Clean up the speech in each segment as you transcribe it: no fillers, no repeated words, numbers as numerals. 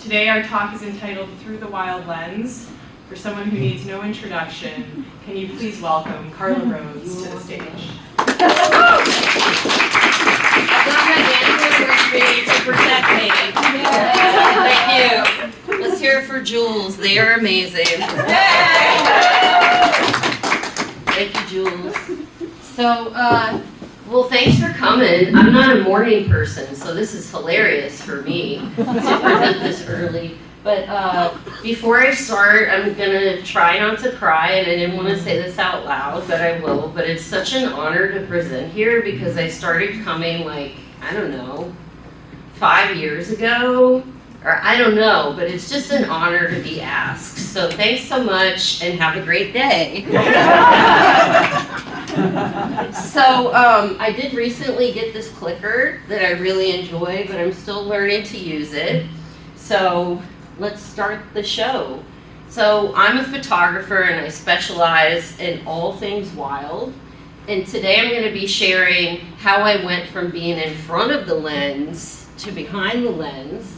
Today our talk is entitled Through the Wild Lens. For someone who needs no introduction, can you please welcome Carla Rhodes to the stage? I've got my dancers with me to protect me. Thank you. Let's hear it for Jules. They are amazing. Thank you, Jules. So, well, thanks for coming. I'm not a morning person, so this is hilarious for me to present this early. But before I start, I'm going to try not to cry, and I didn't want to say this out loud, but I will. But it's such an honor to present here because I started coming, like, I don't know, 5 years ago, or I don't know, but it's just an honor to be asked. So thanks so much, and have a great day. So I did recently get this clicker that I really enjoy, but I'm still learning to use it. So let's start the show. So I'm a photographer and I specialize in all things wild. And today I'm going to be sharing how I went from being in front of the lens to behind the lens.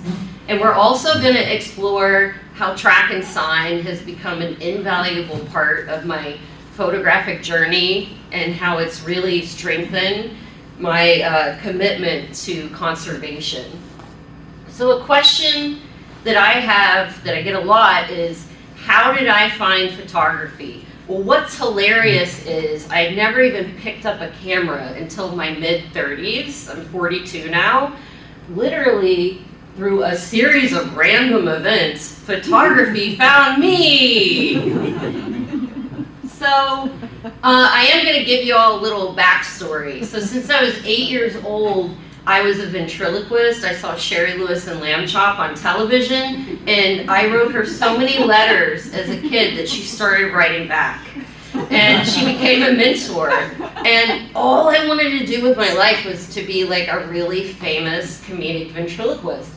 And we're also going to explore how track and sign has become an invaluable part of my photographic journey and how it's really strengthened my commitment to conservation. So a question that I have, that I get a lot, is how did I find photography? Well, what's hilarious is I never even picked up a camera until my mid-30s. I'm 42 now. Literally, through a series of random events, photography found me. So I am going to give you all a little backstory. So since I was 8 years old, I was a ventriloquist. I saw Sherry Lewis and Lamb Chop on television, and I wrote her so many letters as a kid that she started writing back. And she became a mentor. And all I wanted to do with my life was to be like a really famous comedic ventriloquist.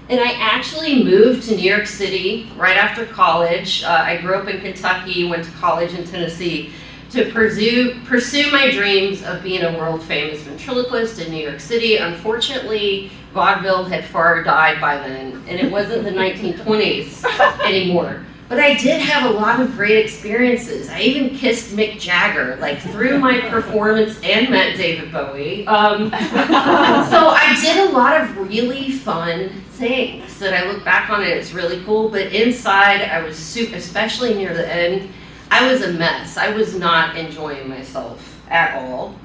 And I actually moved to New York City right after college. I grew up in Kentucky, went to college in Tennessee, to pursue my dreams of being a world famous ventriloquist in New York City. Unfortunately, vaudeville had far died by then, and it wasn't the 1920s anymore. But I did have a lot of great experiences. I even kissed Mick Jagger, like through my performance, and met David Bowie. So I did a lot of really fun things that I look back on, and it's really cool. But inside, I was especially near the end, I was a mess. I was not enjoying myself at all.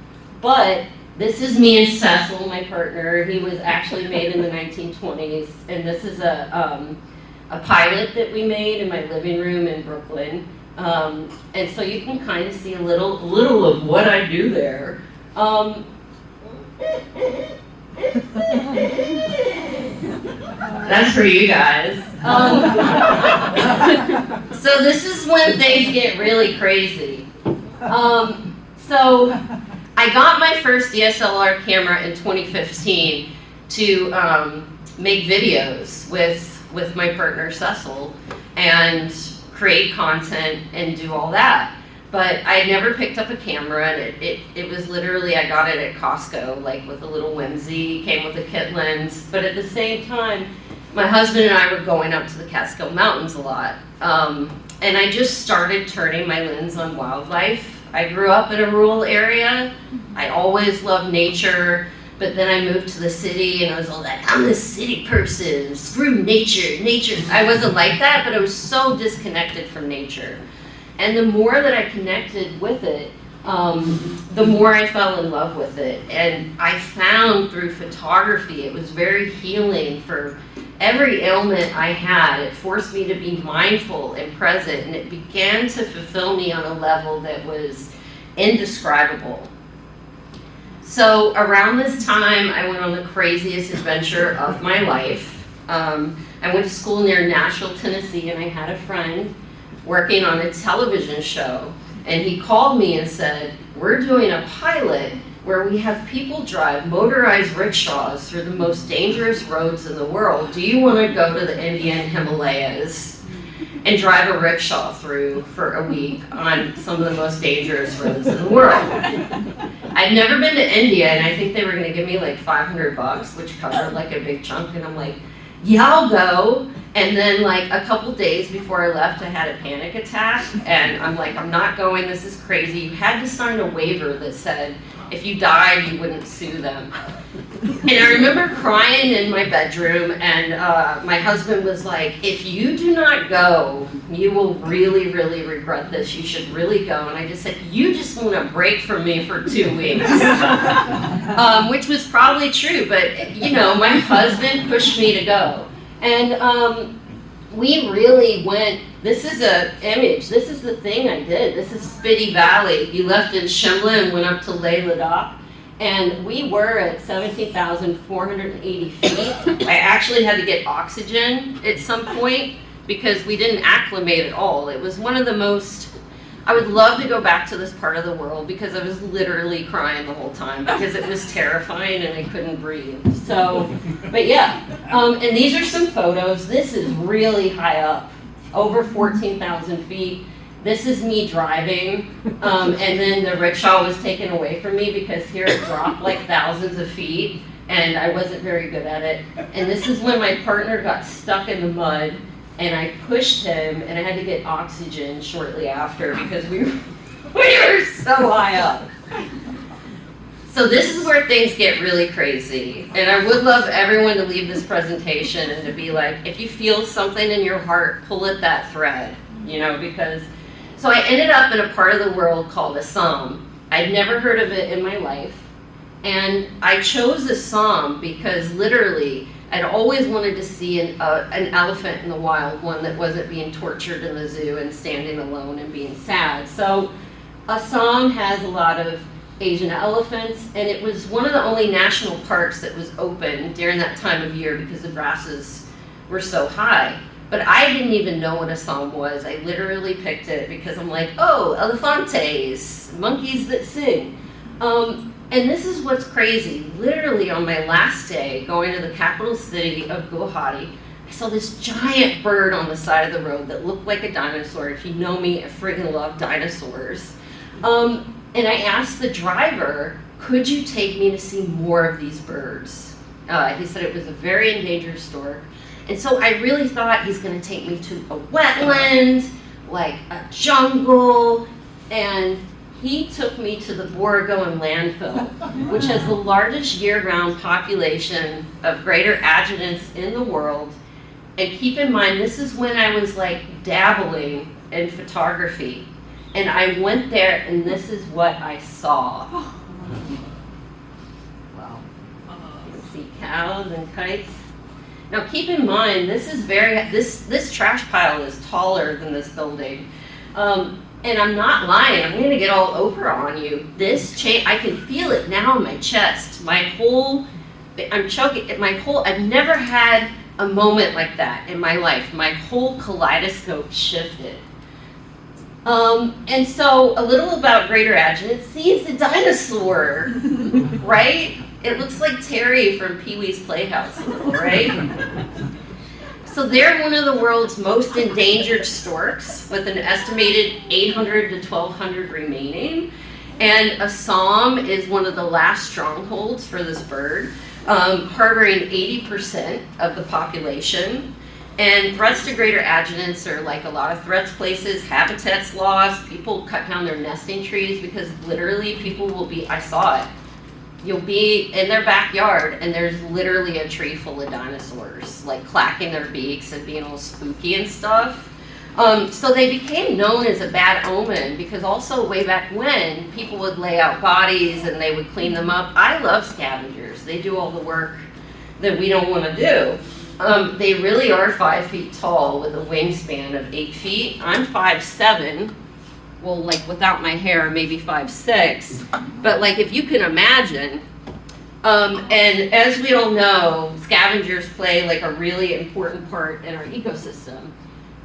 But this is me and Cecil, my partner. He was actually made in the 1920s, and this is a pilot that we made in my living room in Brooklyn. And so you can kind of see a little of what I do there. That's for you guys. So this is when things get really crazy. So I got my first DSLR camera in 2015 to make videos with my partner Cecil and create content and do all that. But I never picked up a camera, and it was literally, I got it at Costco, like with a little whimsy, came with a kit lens. But at the same time, my husband and I were going up to the Catskill Mountains a lot. And I just started turning my lens on wildlife. I grew up in a rural area. I always loved nature. But then I moved to the city, and I was all like, I'm a city person, screw nature. I wasn't like that, but I was so disconnected from nature. And the more that I connected with it, the more I fell in love with it. And I found through photography, it was very healing for every ailment I had. It forced me to be mindful and present, and it began to fulfill me on a level that was indescribable. So around this time, I went on the craziest adventure of my life. I went to school near Nashville, Tennessee, and I had a friend working on a television show. And he called me and said, we're doing a pilot where we have people drive motorized rickshaws through the most dangerous roads in the world. Do you want to go to the Indian Himalayas and drive a rickshaw through for a week on some of the most dangerous roads in the world? I'd never been to India, and I think they were going to give me like $500, which covered like a big chunk. And I'm like, yeah, I'll go. And then like a couple days before I left, I had a panic attack, and I'm like, I'm not going, this is crazy. You had to sign a waiver that said if you died, you wouldn't sue them. And I remember crying in my bedroom, and my husband was like, if you do not go, you will really, really regret this. You should really go. And I just said, you just want a break from me for 2 weeks. Which was probably true, but you know, my husband pushed me to go. And we really went, this is an image, this is the thing I did. This is Spiti Valley. You left in Shimla and went up to Leh Ladakh. And we were at 17,480 feet. I actually had to get oxygen at some point because we didn't acclimate at all. It was one of the most, I would love to go back to this part of the world because I was literally crying the whole time because it was terrifying and I couldn't breathe. So, but yeah, and these are some photos. This is really high up, over 14,000 feet. This is me driving, and then the rickshaw was taken away from me because here it dropped like thousands of feet, and I wasn't very good at it. And this is when my partner got stuck in the mud, and I pushed him, and I had to get oxygen shortly after because we were so high up. So this is where things get really crazy. And I would love everyone to leave this presentation and to be like, if you feel something in your heart, pull at that thread, you know, because, so I ended up in a part of the world called Assam. I'd never heard of it in my life. And I chose Assam because literally I'd always wanted to see an elephant in the wild, one that wasn't being tortured in the zoo and standing alone and being sad. So Assam has a lot of Asian elephants, and it was one of the only national parks that was open during that time of year because the grasses were so high. But I didn't even know what Assam was. I literally picked it because I'm like, oh, elefantes, monkeys that sing. And this is what's crazy. Literally on my last day, going to the capital city of Guwahati, I saw this giant bird on the side of the road that looked like a dinosaur. If you know me, I friggin' love dinosaurs. And I asked the driver, could you take me to see more of these birds? He said it was a very endangered stork. And so I really thought he's going to take me to a wetland, like a jungle, and he took me to the Borogoan landfill, which has the largest year-round population of greater adjutants in the world. And keep in mind, this is when I was like dabbling in photography. And I went there, and this is what I saw. Wow. You can see cows and kites. Now keep in mind, this is this trash pile is taller than this building. And I'm not lying, I'm gonna get all Oprah on you. This chain, I can feel it now in my chest. I'm choking, I've never had a moment like that in my life. My whole kaleidoscope shifted. And so a little about greater adjutants. See, it's a dinosaur, right? It looks like Terry from Pee-wee's Playhouse a little, right? So they're one of the world's most endangered storks with an estimated 800 to 1,200 remaining. And Assam is one of the last strongholds for this bird, harboring 80% of the population. And threats to greater adjutants are like a lot of threats places, habitats lost, people cut down their nesting trees because literally people will be, I saw it, you'll be in their backyard and there's literally a tree full of dinosaurs, like clacking their beaks and being all spooky and stuff. So they became known as a bad omen because also way back when people would lay out bodies and they would clean them up. I love scavengers. They do all the work that we don't want to do. They really are 5 feet tall with a wingspan of 8 feet. I'm 5'7". Well, like without my hair, maybe 5'6". But like if you can imagine, and as we all know, scavengers play like a really important part in our ecosystem.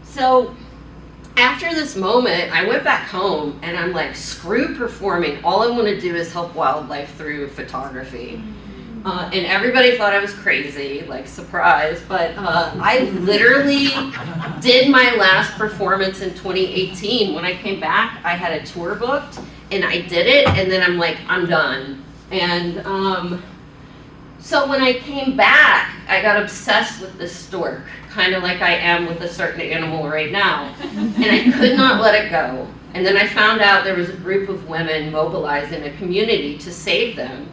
So after this moment, I went back home and I'm like, screw performing. All I want to do is help wildlife through photography. And everybody thought I was crazy, like surprise, but I literally did my last performance in 2018. When I came back, I had a tour booked and I did it, and then I'm like, I'm done. And So when I came back, I got obsessed with this stork, kind of like I am with a certain animal right now. And I could not let it go. And then I found out there was a group of women mobilizing a community to save them.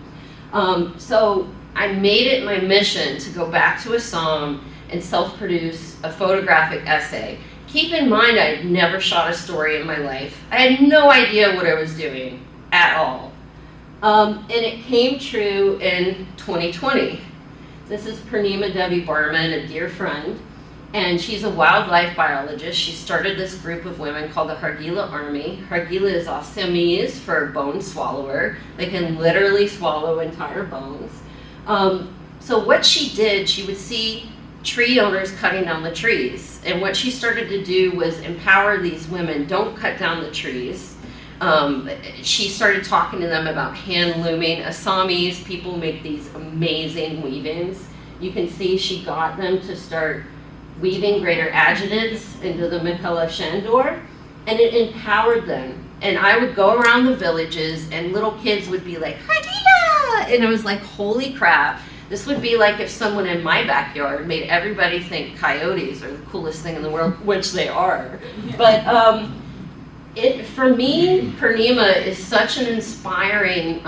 So I made it my mission to go back to Assam and self-produce a photographic essay. Keep in mind, I had never shot a story in my life. I had no idea what I was doing at all. And it came true in 2020. This is Purnima Devi Barman, a dear friend, and she's a wildlife biologist. She started this group of women called the Hargila Army. Hargila is Assamese for bone swallower. They can literally swallow entire bones. So what she did, she would see tree owners cutting down the trees. And what she started to do was empower these women, don't cut down the trees. She started talking to them about hand looming. Assamese people make these amazing weavings. You can see she got them to start weaving greater adjutants into the Mikala Shandor, and it empowered them. And I would go around the villages and little kids would be like, Hadida! And it was like, holy crap. This would be like if someone in my backyard made everybody think coyotes are the coolest thing in the world, which they are. But for me, Purnima is such an inspiring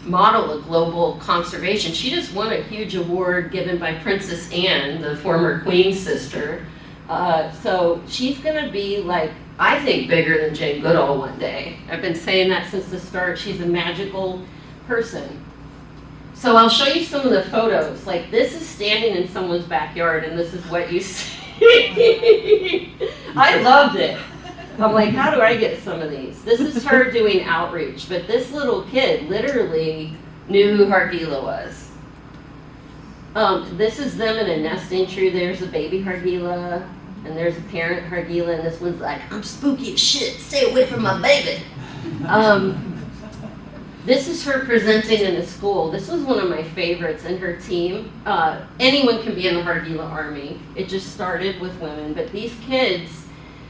model of global conservation. She just won a huge award given by Princess Anne, the former Queen's sister. So she's gonna be like, I think, bigger than Jane Goodall one day. I've been saying that since the start. She's a magical person. So I'll show you some of the photos. Like, this is standing in someone's backyard, and this is what you see. I loved it. I'm like, how do I get some of these? This is her doing outreach, but this little kid literally knew who Hargila was. This is them in a nesting tree. There's a baby Hargila, and there's a parent Hargila, and this one's like, I'm spooky as shit, stay away from my baby. This is her presenting in a school. This was one of my favorites, and her team. Anyone can be in the Hargila Army. It just started with women, but these kids,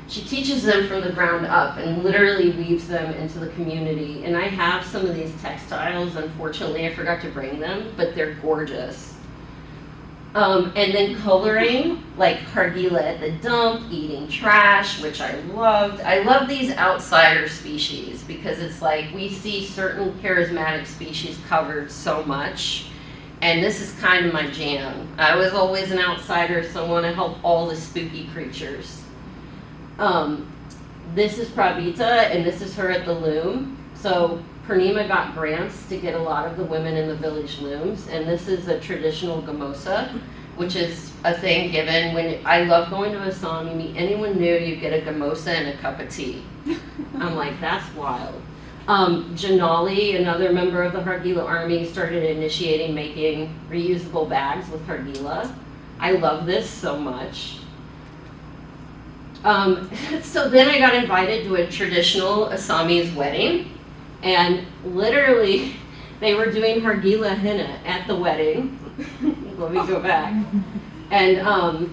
she teaches them from the ground up and literally weaves them into the community. And I have some of these textiles. Unfortunately, I forgot to bring them, but they're gorgeous. And then coloring, like Hargila at the dump, eating trash, which I loved. I love these outsider species because it's like we see certain charismatic species covered so much. And this is kind of my jam. I was always an outsider, so I want to help all the spooky creatures. This is Pravita, and this is her at the loom. So Purnima got grants to get a lot of the women in the village looms, and this is a traditional gamosa, which is a thing given when I love going to Assam. You meet anyone new, you get a gamosa and a cup of tea. I'm like, that's wild. Janali, another member of the Hargila Army, started initiating making reusable bags with Hargila. I love this so much. So then I got invited to a traditional Assamese wedding, and literally they were doing Hargila henna at the wedding. Let me go back. And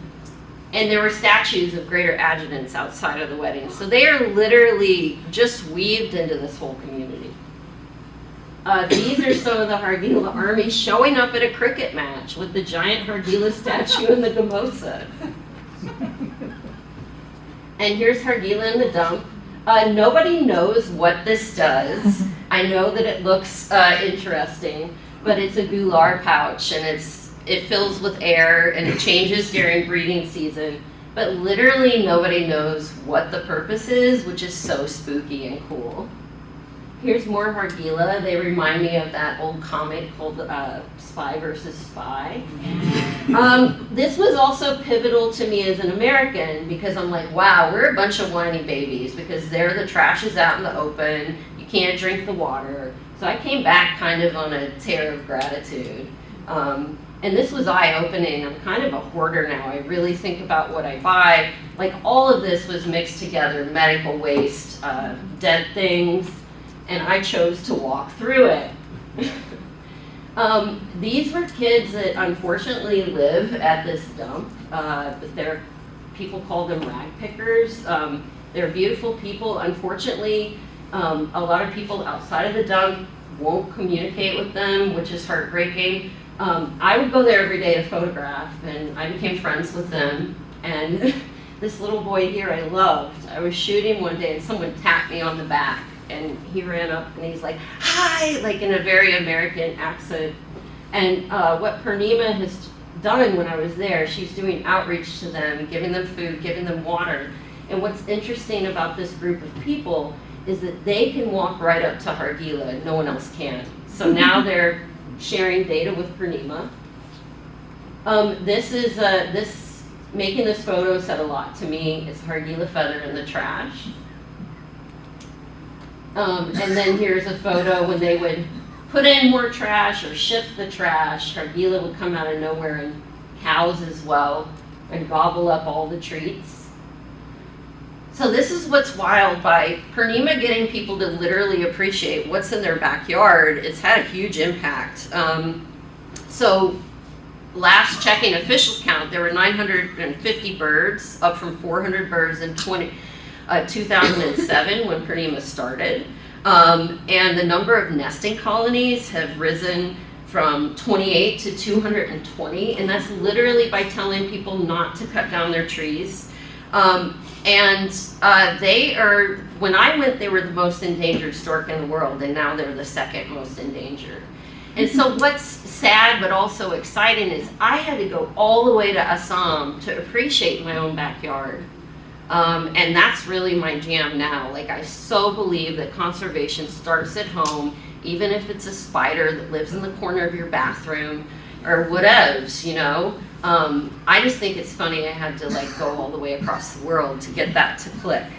there were statues of greater adjutants outside of the wedding. So they are literally just weaved into this whole community. These are some of the Hargila Army showing up at a cricket match with the giant Hargila statue and the gamosa. And here's Hargila in the dump. Nobody knows what this does. I know that it looks interesting, but it's a gular pouch, and it fills with air, and it changes during breeding season. But literally nobody knows what the purpose is, which is so spooky and cool. Here's more Hargila. They remind me of that old comic called Spy vs. Spy. This was also pivotal to me as an American because I'm like, wow, we're a bunch of whiny babies because there the trash is out in the open, you can't drink the water. So I came back kind of on a tear of gratitude. And this was eye-opening. I'm kind of a hoarder now. I really think about what I buy. Like all of this was mixed together, medical waste, dead things, and I chose to walk through it. These were kids that unfortunately live at this dump. People call them rag pickers. They're beautiful people. Unfortunately, a lot of people outside of the dump won't communicate with them, which is heartbreaking. I would go there every day to photograph, and I became friends with them. And this little boy here I loved. I was shooting one day and someone tapped me on the back, and he ran up and he's like, "Hi," like in a very American accent. And what Purnima has done when I was there, she's doing outreach to them, giving them food, giving them water. And what's interesting about this group of people is that they can walk right up to Hargila and no one else can. So now they're sharing data with Purnima. Making this photo said a lot to me. It's Hargila feather in the trash. And then here's a photo when they would put in more trash or shift the trash. Hargila would come out of nowhere, and cows as well, and gobble up all the treats. So this is what's wild. By Purnima getting people to literally appreciate what's in their backyard, it's had a huge impact. So last checking official count, there were 950 birds, up from 400 birds in 2007 when Purnima started. And the number of nesting colonies have risen from 28 to 220, and that's literally by telling people not to cut down their trees. They are, when I went, they were the most endangered stork in the world, and now they're the second most endangered. And so what's sad but also exciting is I had to go all the way to Assam to appreciate my own backyard. And that's really my jam now. Like, I so believe that conservation starts at home, even if it's a spider that lives in the corner of your bathroom or whatevs, you know. I just think it's funny I had to like go all the way across the world to get that to click.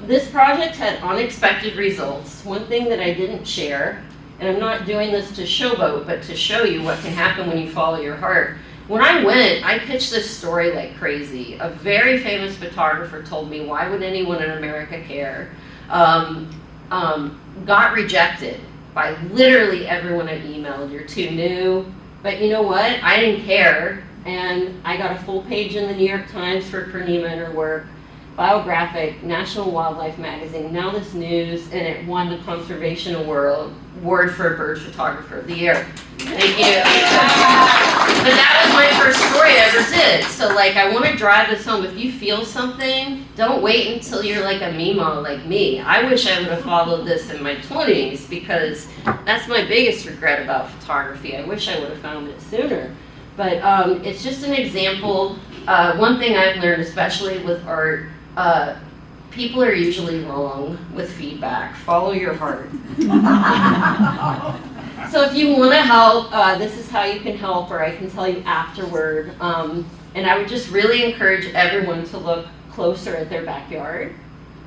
This project had unexpected results. One thing that I didn't share, and I'm not doing this to showboat, but to show you what can happen when you follow your heart. When I went, I pitched this story like crazy. A very famous photographer told me, why would anyone in America care? Got rejected by literally everyone I emailed. You're too new. But you know what? I didn't care. And I got a full page in the New York Times for Purnima and her work, Biographic, National Wildlife Magazine, Now This News, and it won the Conservation Award for Bird Photographer of the Year. Thank you. But that was my first story I ever did. So like, I want to drive this home. If you feel something, don't wait until you're like a Mima like me. I wish I would have followed this in my 20s, because that's my biggest regret about photography. I wish I would have found it sooner. But it's just an example. One thing I've learned, especially with art, people are usually wrong with feedback. Follow your heart. So if you want to help, this is how you can help, or I can tell you afterward. And I would just really encourage everyone to look closer at their backyard.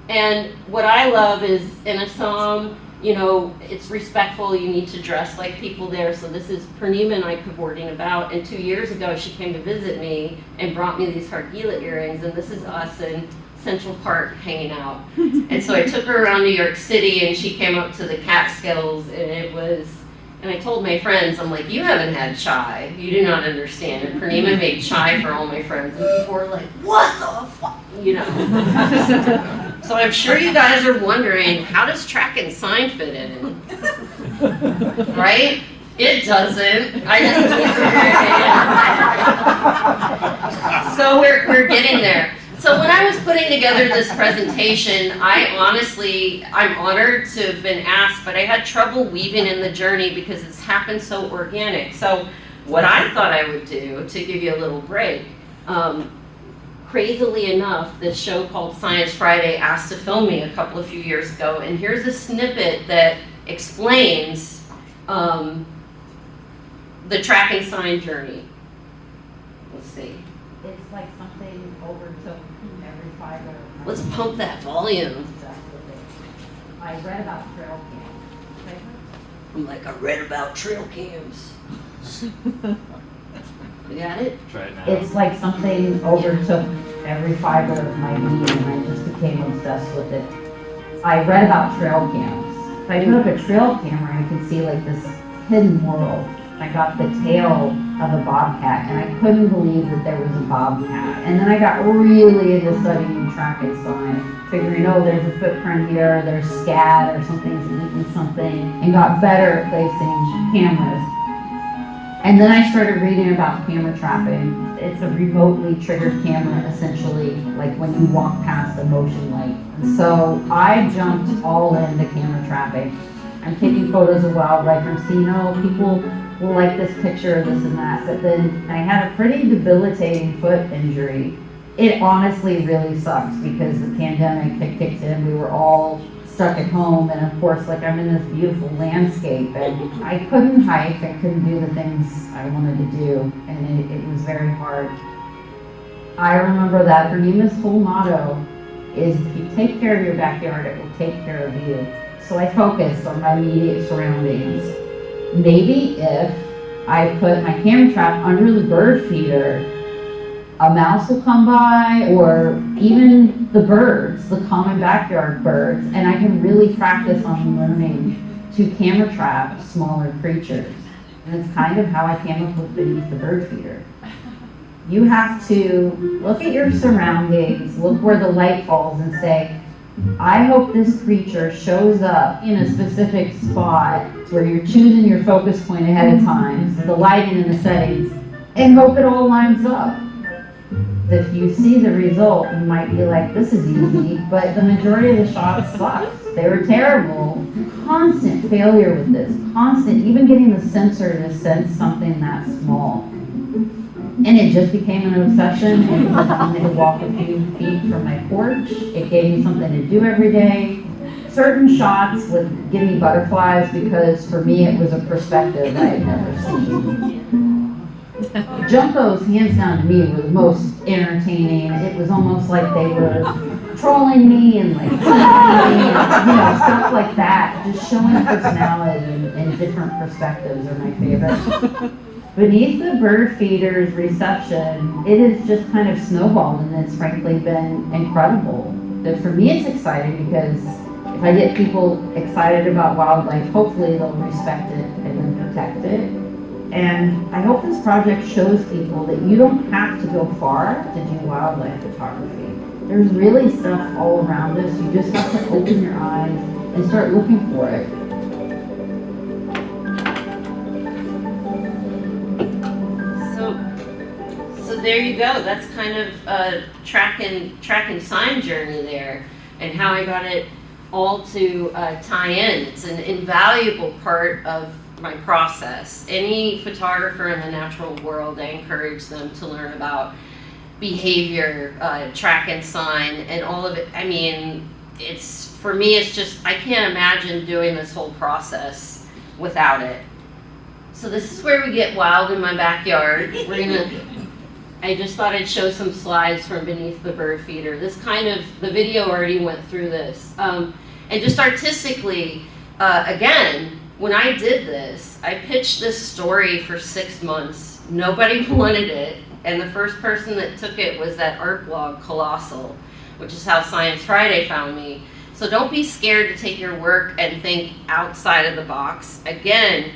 And what I love is in Assam, you know, it's respectful. You need to dress like people there. So this is Purnima and I cavorting about. And 2 years ago, she came to visit me and brought me these Hargila earrings. And this is us in Central Park hanging out. And so I took her around New York City, and she came up to the Catskills, and it was, and I told my friends, I'm like, you haven't had chai. You do not understand. And Purnima made chai for all my friends. And people were like, what the fuck? You know. So I'm sure you guys are wondering, how does track and sign fit in? Right? It doesn't. I just So we're getting there. So when I was putting together this presentation, I'm honored to have been asked, but I had trouble weaving in the journey because it's happened so organic. So what I thought I would do, to give you a little break, crazily enough, this show called Science Friday asked to film me a few years ago, and here's a snippet that explains the track and sign journey. Let's see. It's like something overtook every fiber. Let's pump that volume. I read about trail cams. I'm like, I read about trail cams. You got it? Try it now. It's like something overtook every fiber of my being, and I just became obsessed with it. I read about trail cams. If I put up a trail camera, I could see like this hidden world. I got the tail of a bobcat, and I couldn't believe that there was a bobcat. And then I got really into studying track and sign, figuring, oh, there's a footprint here, there's scat, or something's eating something, and got better at placing cameras. And then I started reading about camera trapping. It's a remotely triggered camera, essentially, like when you walk past a motion light. And so I jumped all into camera trapping. I'm taking photos of wildlife. I'm seeing, oh, people will like this picture, this and that. But then I had a pretty debilitating foot injury. It honestly really sucks because the pandemic had kicked in. We were all stuck at home, and of course, like, I'm in this beautiful landscape, and I couldn't hike, I couldn't do the things I wanted to do, and it was very hard. I remember that Bernima's whole motto is, if you take care of your backyard, it will take care of you. So I focused on my immediate surroundings. Maybe if I put my camera trap under the bird feeder, a mouse will come by, or even the birds, the common backyard birds, and I can really practice on learning to camera trap smaller creatures. And it's kind of how I came up with Beneath the Bird Feeder. You have to look at your surroundings, look where the light falls, and say, I hope this creature shows up in a specific spot where you're choosing your focus point ahead of time, the lighting and the settings, and hope it all lines up. If you see the result, you might be like, this is easy, but the majority of the shots sucked. They were terrible. Constant failure with this. Constant, even getting the sensor to sense something that small. And it just became an obsession. It allowed me to walk a few feet from my porch. It gave me something to do every day. Certain shots would give me butterflies because for me it was a perspective I had never seen. Juncos, hands down to me, were the most entertaining. It was almost like they were trolling me and like, stuff like that. Just showing personality and different perspectives are my favorite. Beneath the Bird Feeder's reception, it has just kind of snowballed, and it's frankly been incredible. But for me, it's exciting because if I get people excited about wildlife, hopefully they'll respect it and then protect it. And I hope this project shows people that you don't have to go far to do wildlife photography. There's really stuff all around us. You just have to open your eyes and start looking for it. So there you go. That's kind of a track and sign journey there, and how I got it all to tie in. It's an invaluable part of my process. Any photographer in the natural world, I encourage them to learn about behavior, track and sign, and all of it. I mean, for me, it's just, I can't imagine doing this whole process without it. So this is where we get wild in my backyard. I just thought I'd show some slides from Beneath the Bird Feeder. The video already went through this. And just artistically, again, when I did this, I pitched this story for 6 months. Nobody wanted it, and the first person that took it was that art blog, Colossal, which is how Science Friday found me. So don't be scared to take your work and think outside of the box. Again,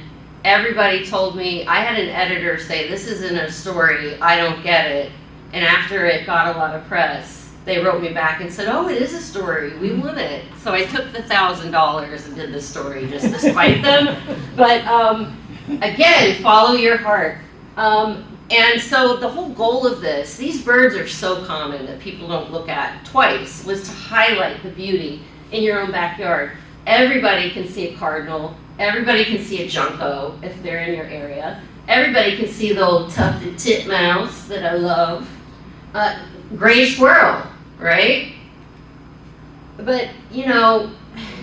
everybody told me, I had an editor say, this isn't a story, I don't get it. And after it got a lot of press, they wrote me back and said, oh, it is a story, we want it. So I took the $1,000 and did the story just to spite them. But again, follow your heart. And so the whole goal of this, these birds are so common that people don't look at twice, was to highlight the beauty in your own backyard. Everybody can see a cardinal. Everybody can see a junco if they're in your area. Everybody can see the old tufted titmouse that I love. Gray squirrel, right? But,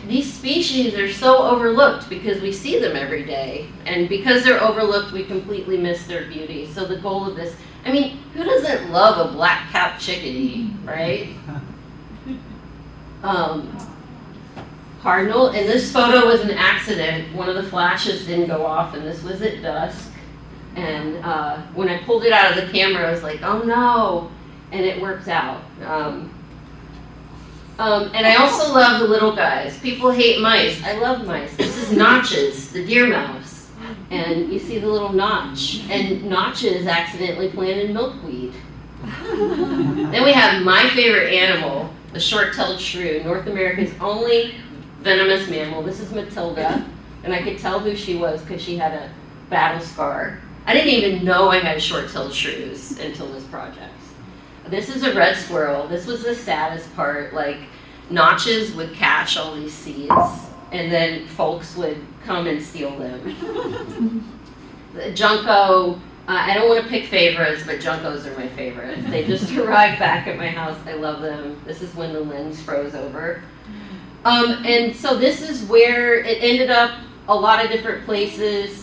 these species are so overlooked because we see them every day. And because they're overlooked, we completely miss their beauty. So the goal of this, who doesn't love a black-capped chickadee, right? Cardinal, and this photo was an accident. One of the flashes didn't go off, and this was at dusk. And when I pulled it out of the camera, I was like, oh no, and it worked out. And I also love the little guys. People hate mice. I love mice. This is Notches, the deer mouse. And you see the little notch. And Notches accidentally planted milkweed. Then we have my favorite animal, the short-tailed shrew, North America's only venomous mammal. This is Matilda, and I could tell who she was because she had a battle scar. I didn't even know I had short-tailed shrews until this project. This is a red squirrel. This was the saddest part. Like, notches would catch all these seeds, and then folks would come and steal them. The Junco, I don't want to pick favorites, but Juncos are my favorite. They just arrived back at my house. I love them. This is when the lens froze over. And so this is where it ended up a lot of different places,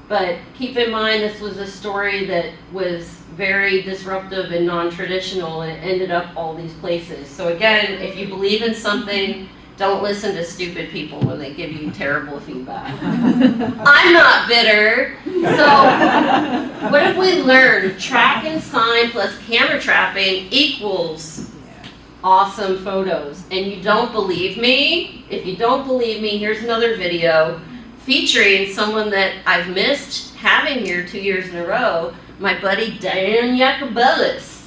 but keep in mind this was a story that was very disruptive and non-traditional, and it ended up all these places. So again, if you believe in something, don't listen to stupid people when they give you terrible feedback. I'm not bitter. So what have we learned? Track and sign plus camera trapping equals awesome photos. And you don't believe me? If you don't believe me, here's another video featuring someone that I've missed having here 2 years in a row, my buddy Dan Yacobelis.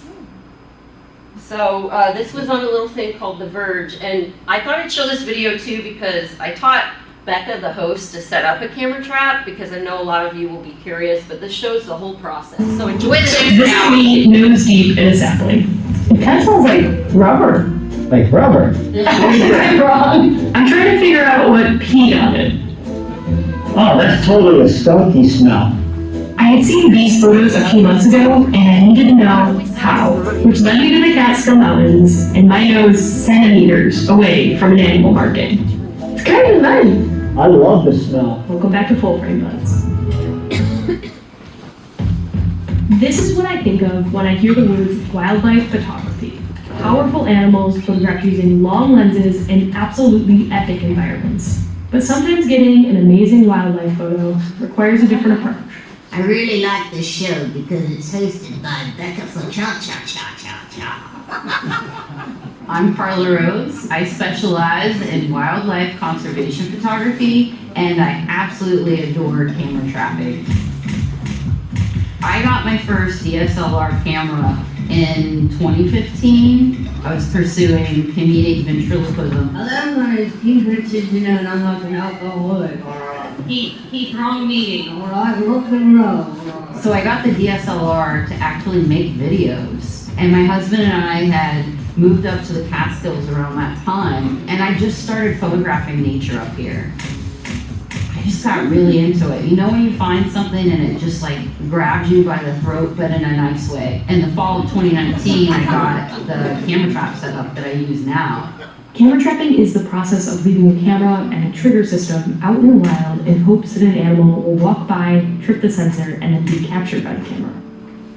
So this was on a little thing called The Verge, and I thought I'd show this video too because I taught Becca, the host, to set up a camera trap because I know a lot of you will be curious, but this shows the whole process. So enjoy the This video. will be nose deep in a sapling. It kind of sounds like rubber. Like rubber. I'm wrong. I'm trying to figure out what peed on it. Oh, that's totally a skunky smell. I had seen these photos a few months ago, and I needed to know how, which led me to the Catskill Mountains and my nose centimeters away from an animal market. It's kind of nice. I love the smell. Welcome back to Full Frame Buds. This is what I think of when I hear the words wildlife photography. Powerful animals photographed using long lenses in absolutely epic environments. But sometimes getting an amazing wildlife photo requires a different approach. I really like this show because it's hosted by Becca from Cha Cha Cha Cha Cha. I'm Carla Rhodes. I specialize in wildlife conservation photography, and I absolutely adore camera trapping. I got my first DSLR camera in 2015. I was pursuing comedic ventriloquism. Hello, my name is Keith Richardson and I'm not an alcoholic. Keith, wrong meeting. Alright, rock and roll. So I got the DSLR to actually make videos. And my husband and I had moved up to the Catskills around that time, and I just started photographing nature up here. I just got really into it. You know when you find something and it just like grabs you by the throat, but in a nice way. In the fall of 2019, I got the camera trap set up that I use now. Camera trapping is the process of leaving a camera and a trigger system out in the wild in hopes that an animal will walk by, trip the sensor, and then be captured by the camera.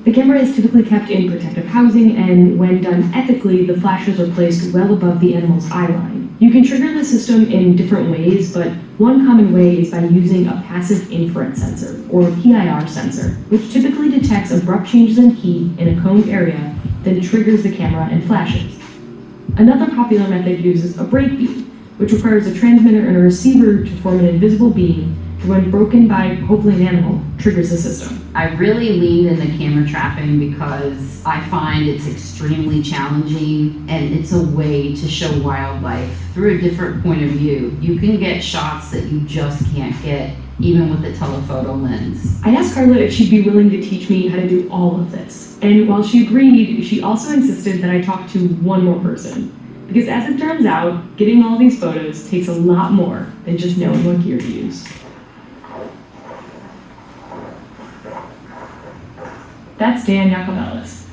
The camera is typically kept in protective housing, and when done ethically, the flashes are placed well above the animal's eye line. You can trigger the system in different ways, but one common way is by using a passive infrared sensor, or PIR sensor, which typically detects abrupt changes in heat in a coned area, then triggers the camera and flashes. Another popular method uses a break beam, which requires a transmitter and a receiver to form an invisible beam, that when broken by hopefully an animal, triggers the system. I really leaned into camera trapping because I find it's extremely challenging and it's a way to show wildlife through a different point of view. You can get shots that you just can't get even with the telephoto lens. I asked Carla if she'd be willing to teach me how to do all of this. And while she agreed, she also insisted that I talk to one more person. Because as it turns out, getting all these photos takes a lot more than just knowing what gear to use. That's Dan Yacobelis.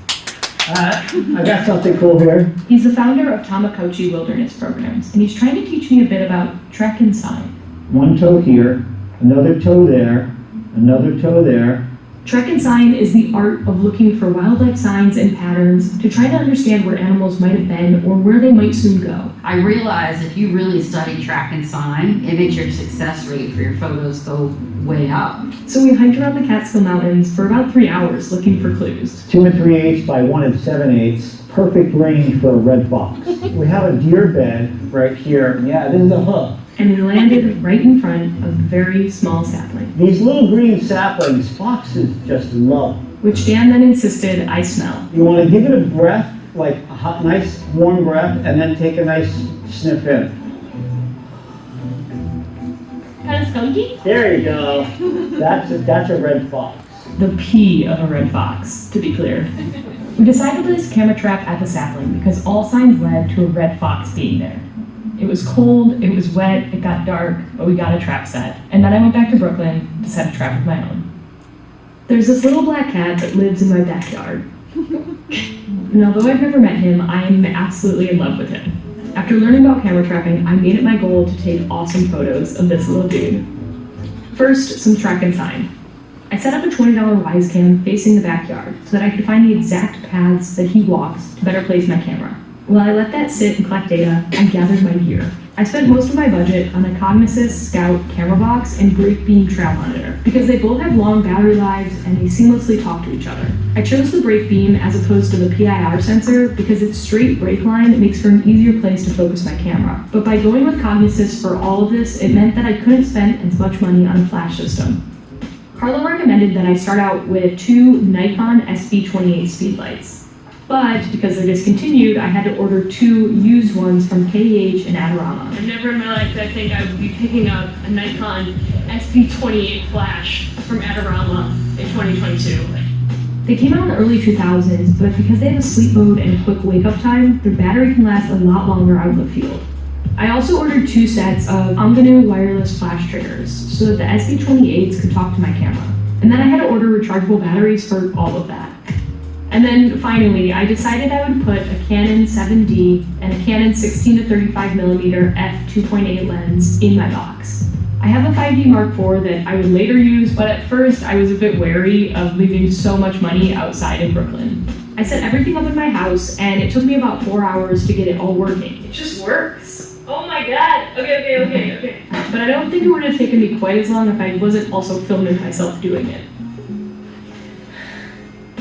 I got something cool here. He's the founder of Tamagotchi Wilderness Programs, and he's trying to teach me a bit about track and sign. One toe here, another toe there, another toe there. Track and sign is the art of looking for wildlife signs and patterns to try to understand where animals might have been or where they might soon go. I realize if you really study track and sign, it makes your success rate for your photos go way up. So we hiked around the Catskill Mountains for about 3 hours looking for clues. 2 3/8 by 1 7/8. Perfect range for a red fox. We have a deer bed right here. Yeah, this is a hook. And we landed right in front of a very small sapling, These little green saplings, foxes just love. which Dan then insisted I smell. You want to give it a breath, like a hot, nice warm breath, and then take a nice sniff in. Kind of skunky? There you go. That's a red fox. The P of a red fox, to be clear. We decided to place a camera trap at the sapling because all signs led to a red fox being there. It was cold, it was wet, it got dark, but we got a trap set. And then I went back to Brooklyn to set a trap of my own. There's this little black cat that lives in my backyard. And although I've never met him, I'm absolutely in love with him. After learning about camera trapping, I made it my goal to take awesome photos of this little dude. First, some track and sign. I set up a $20 wise cam facing the backyard so that I could find the exact paths that he walks to better place my camera. While I let that sit and collect data, I gathered my gear. I spent most of my budget on a Cognisys Scout camera box and Brake Beam trail monitor because they both have long battery lives and they seamlessly talk to each other. I chose the Brake Beam as opposed to the PIR sensor because its straight brake line makes for an easier place to focus my camera. But by going with Cognisys for all of this, it meant that I couldn't spend as much money on a flash system. Carla recommended that I start out with 2 Nikon SB28 speedlights. But because they're discontinued, I had to order 2 used ones from KH and Adorama. And never in my life did I think I would be picking up a Nikon SB28 flash from Adorama in 2022. They came out in the early 2000s, but because they have a sleep mode and a quick wake-up time, their battery can last a lot longer out in the field. I also ordered 2 sets of Anganu wireless flash triggers so that the SB28s could talk to my camera. And then I had to order rechargeable batteries for all of that. And then finally, I decided I would put a Canon 7D and a Canon 16 to 35mm f2.8 lens in my box. I have a 5D Mark IV that I would later use, but at first I was a bit wary of leaving so much money outside in Brooklyn. I set everything up in my house and it took me about 4 hours to get it all working. It just works. Oh my god. Okay. But I don't think it would have taken me quite as long if I wasn't also filming myself doing it.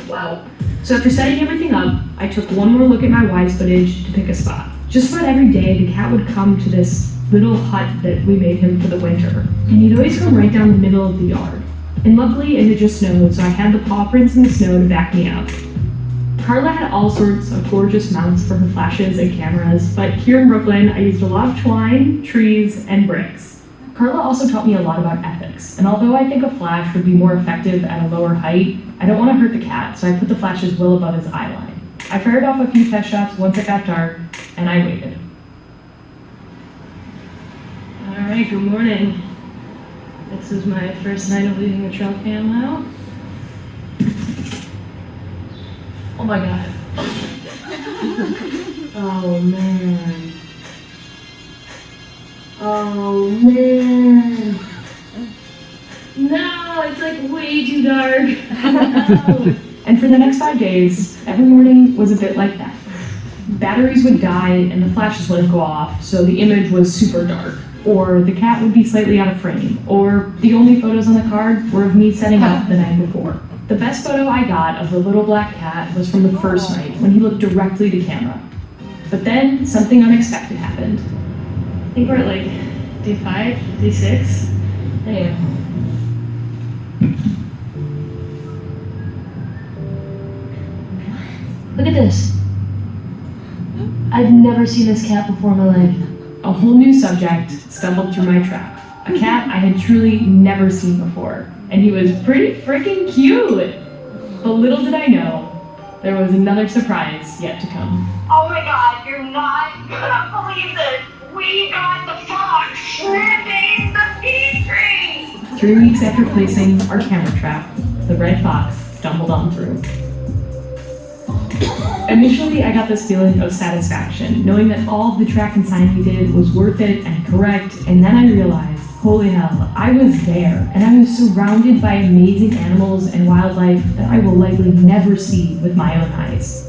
Wow. So after setting everything up, I took one more look at my wise footage to pick a spot. Just about every day, the cat would come to this little hut that we made him for the winter. And he'd always come right down the middle of the yard. And luckily, it had just snowed, so I had the paw prints in the snow to back me up. Carla had all sorts of gorgeous mounts for her flashes and cameras, but here in Brooklyn, I used a lot of twine, trees, and bricks. Carla also taught me a lot about ethics, and although I think a flash would be more effective at a lower height, I don't want to hurt the cat, so I put the flashes well above his eye line. I fired off a few test shots once it got dark, and I waited. Alright, good morning. This is my first night of leaving the trail cam out. Oh my god. Oh man. Oh man. No, it's like way too dark. No. And for the next 5 days, every morning was a bit like that. Batteries would die and the flashes wouldn't go off, so the image was super dark. Or the cat would be slightly out of frame. Or the only photos on the card were of me setting up the night before. The best photo I got of the little black cat was from the first night when he looked directly to camera. But then something unexpected happened. I think we're at like day 5, day 6. Anyway. Look at this. I've never seen this cat before in my life. A whole new subject stumbled through my trap. A cat I had truly never seen before. And he was pretty freaking cute. But little did I know, there was another surprise yet to come. Oh my god, you're not gonna believe this! We got the fox sniffing the pea tree! 3 weeks after placing our camera trap, the red fox stumbled on through. Initially, I got this feeling of satisfaction, knowing that all of the track and sign we did was worth it and correct, and then I realized, holy hell, I was there, and I was surrounded by amazing animals and wildlife that I will likely never see with my own eyes.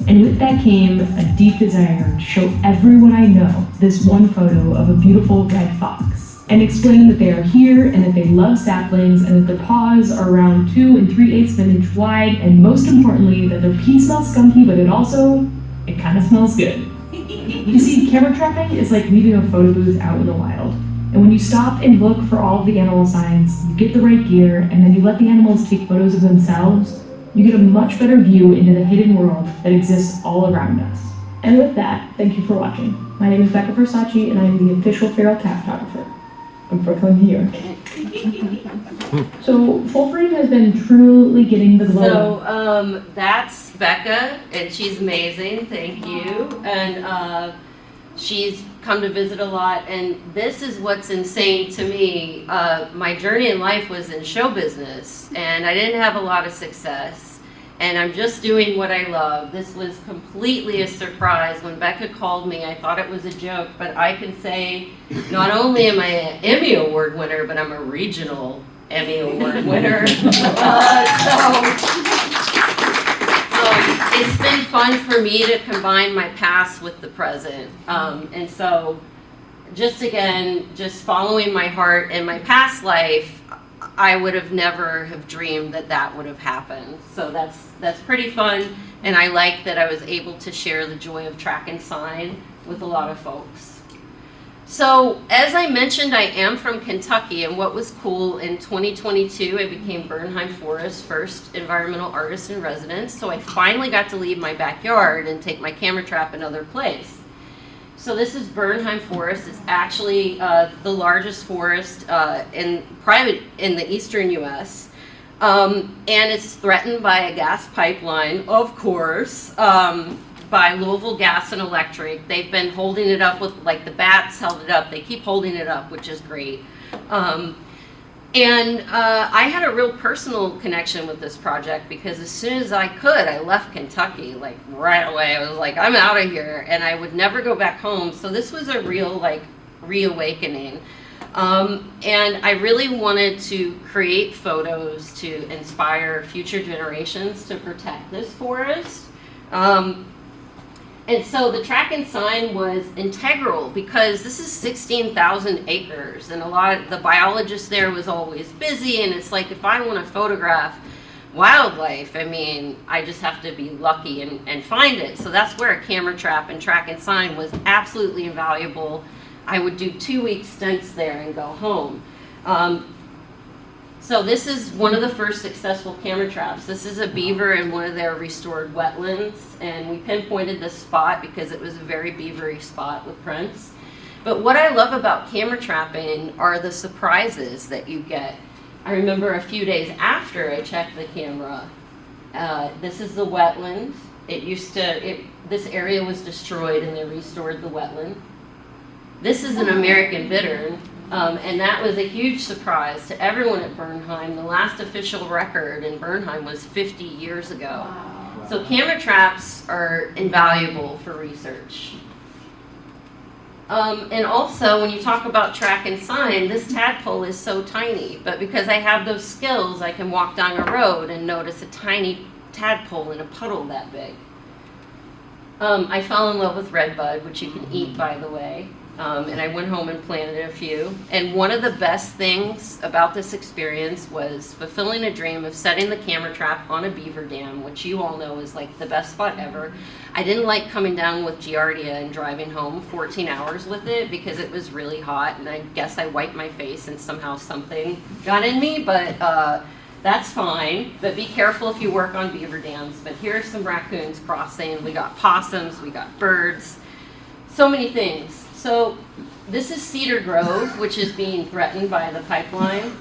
And with that came a deep desire to show everyone I know this one photo of a beautiful red fox, and explain that they are here and that they love saplings and that their paws are around 2 3/8 of an inch wide, and most importantly, that their pee smells skunky, but it kind of smells good. You see, camera trapping is like leaving a photo booth out in the wild. And when you stop and look for all of the animal signs, you get the right gear, and then you let the animals take photos of themselves, you get a much better view into the hidden world that exists all around us. And with that, thank you for watching. My name is Becca Versace, and I am the official feral cat photographer. in Brooklyn, New York. So full frame has been truly getting the glow. So that's Becca, and she's amazing. Thank you. And she's come to visit a lot. And this is what's insane to me. My journey in life was in show business, and I didn't have a lot of success. And I'm just doing what I love. This was completely a surprise. When Becca called me, I thought it was a joke, but I can say not only am I an Emmy Award winner, but I'm a regional Emmy Award winner. It's been fun for me to combine my past with the present. And so just following my heart and my past life, I would have never have dreamed that that would have happened. So that's pretty fun, and I like that I was able to share the joy of track and sign with a lot of folks. So as I mentioned, I am from Kentucky, and what was cool, in 2022 I became Bernheim Forest's first environmental artist in residence, so I finally got to leave my backyard and take my camera trap another place. So this is Bernheim Forest. It's actually the largest forest in the eastern U.S. And it's threatened by a gas pipeline, of course, by Louisville Gas and Electric. They've been holding it up with, like, the bats held it up. They keep holding it up, which is great. And I had a real personal connection with this project because as soon as I could, I left Kentucky, like, right away. I was like, I'm out of here, and I would never go back home. So this was a real, like, reawakening. And I really wanted to create photos to inspire future generations to protect this forest. And so the track and sign was integral because this is 16,000 acres, and a lot of the biologist there was always busy, and it's like, if I want to photograph wildlife, I mean, I just have to be lucky and find it. So that's where a camera trap and track and sign was absolutely invaluable. I would do 2-week stints there and go home. So this is one of the first successful camera traps. This is a beaver in one of their restored wetlands, and we pinpointed this spot because it was a very beavery spot with prints. But what I love about camera trapping are the surprises that you get. I remember a few days after I checked the camera, this is the wetland. This area was destroyed and they restored the wetland. This is an American bittern. And that was a huge surprise to everyone at Bernheim. The last official record in Bernheim was 50 years ago. Wow. So camera traps are invaluable for research. And also, when you talk about track and sign, this tadpole is so tiny. But because I have those skills, I can walk down a road and notice a tiny tadpole in a puddle that big. I fell in love with redbud, which you can eat, by the way. And I went home and planted a few. And one of the best things about this experience was fulfilling a dream of setting the camera trap on a beaver dam, which you all know is like the best spot ever. I didn't like coming down with Giardia and driving home 14 hours with it because it was really hot, and I guess I wiped my face and somehow something got in me, but that's fine. But be careful if you work on beaver dams. But here are some raccoons crossing. We got possums, we got birds, so many things. So this is Cedar Grove, which is being threatened by the pipeline.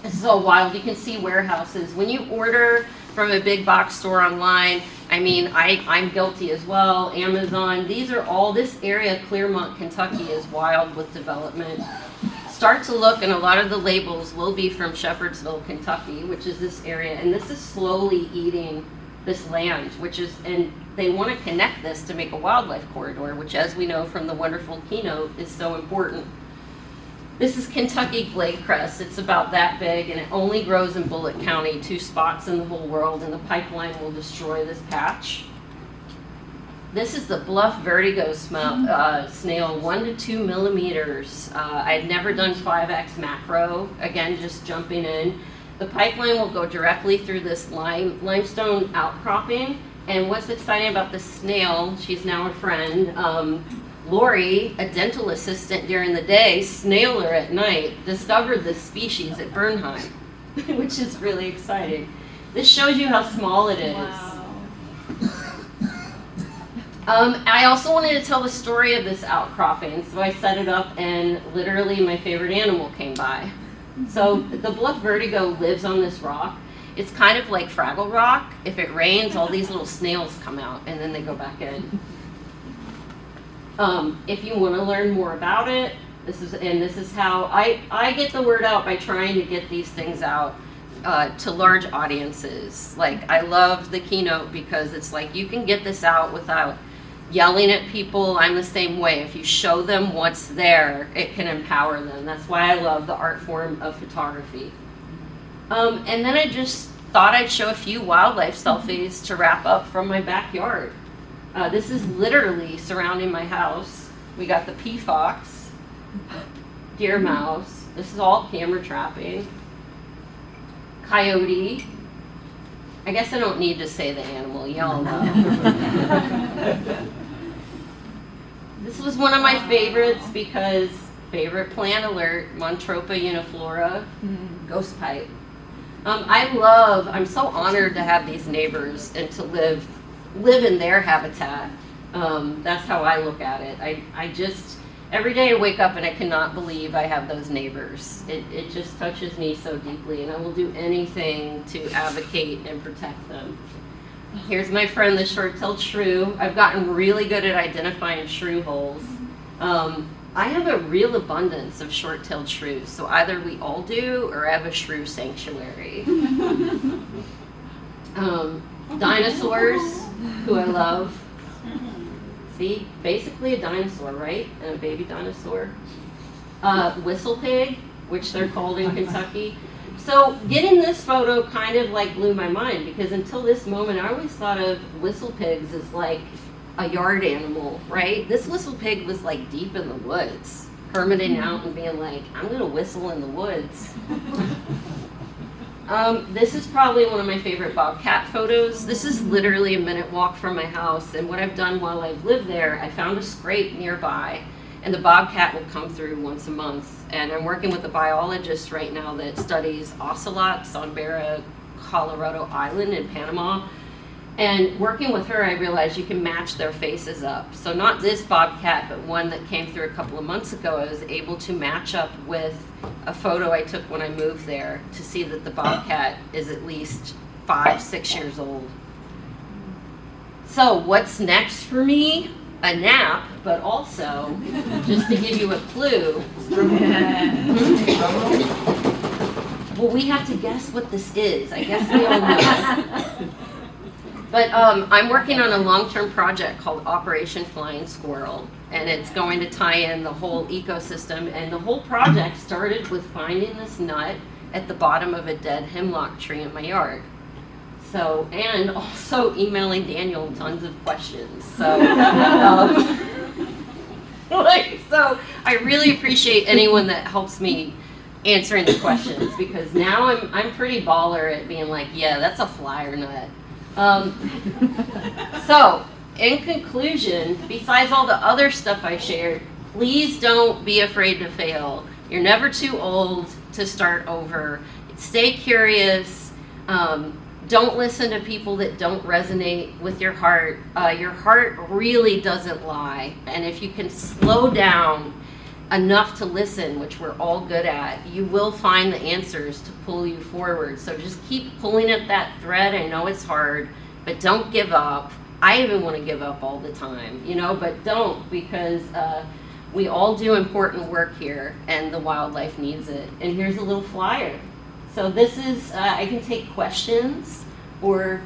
This is all wild. You can see warehouses. When you order from a big box store online, I mean, I'm guilty as well, Amazon, these are all, this area, Clearmont, Kentucky, is wild with development. Start to look, and a lot of the labels will be from Shepherdsville, Kentucky, which is this area, and this is slowly eating this land, which is, and they want to connect this to make a wildlife corridor, which, as we know from the wonderful keynote, is so important. This is Kentucky glade cress. It's about that big, and it only grows in Bullitt County, 2 spots in the whole world, and the pipeline will destroy this patch. This is the bluff vertigo snail, 1 to 2 millimeters. I'd never done 5x macro, again, just jumping in. The pipeline will go directly through this limestone outcropping. And what's exciting about this snail, she's now a friend, Lori, a dental assistant during the day, snailer at night, discovered this species at Bernheim, which is really exciting. This shows you how small it is. Wow. I also wanted to tell the story of this outcropping, so I set it up and literally my favorite animal came by. So the bluff vertigo lives on this rock. It's kind of like Fraggle Rock. If it rains, all these little snails come out and then they go back in. If you want to learn more about it, this is how I get the word out, by trying to get these things out to large audiences. Like, I love the keynote because it's like you can get this out without yelling at people. I'm the same way. If you show them what's there, it can empower them. That's why I love the art form of photography. And then I just thought I'd show a few wildlife selfies to wrap up from my backyard. This is literally surrounding my house. We got the peafox, deer mouse. This is all camera trapping. Coyote. I guess I don't need to say the animal, y'all know. This was one of my favorites because favorite plant alert, Montropa uniflora, ghost pipe. I'm so honored to have these neighbors and to live in their habitat. That's how I look at it. I just, every day I wake up and I cannot believe I have those neighbors. It just touches me so deeply, and I will do anything to advocate and protect them. Here's my friend, the short-tailed shrew. I've gotten really good at identifying shrew holes. I have a real abundance of short-tailed shrews, so either we all do or I have a shrew sanctuary. Dinosaurs, who I love. See, basically a dinosaur, right? And a baby dinosaur. Whistle pig, which they're called in Kentucky. So getting this photo kind of like blew my mind, because until this moment I always thought of whistle pigs as like a yard animal, right? This whistle pig was like deep in the woods, hermiting out and being like, I'm gonna whistle in the woods. This is probably one of my favorite bobcat photos. This is literally a minute walk from my house, and what I've done while I've lived there, I found a scrape nearby, and the bobcat will come through once a month. And I'm working with a biologist right now that studies ocelots on Barra, Colorado Island in Panama. And working with her, I realized you can match their faces up. So not this bobcat, but one that came through a couple of months ago, I was able to match up with a photo I took when I moved there to see that the bobcat is at least 5-6 years old. So what's next for me? A nap, but also, just to give you a clue. Well, we have to guess what this is. I guess we all know. But I'm working on a long-term project called Operation Flying Squirrel, and it's going to tie in the whole ecosystem. And the whole project started with finding this nut at the bottom of a dead hemlock tree in my yard. So, and also emailing Daniel tons of questions. So, so I really appreciate anyone that helps me answering the questions, because now I'm pretty baller at being like, yeah, that's a flyer nut. So, in conclusion, besides all the other stuff I shared, please don't be afraid to fail. You're never too old to start over. Stay curious. Don't listen to people that don't resonate with your heart. Your heart really doesn't lie. And if you can slow down enough to listen, which we're all good at, you will find the answers to pull you forward. So just keep pulling at that thread. I know it's hard, but don't give up. I even want to give up all the time, but don't, because we all do important work here and the wildlife needs it. And here's a little flyer. So this is, I can take questions, or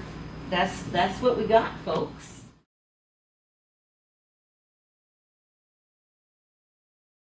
that's what we got, folks.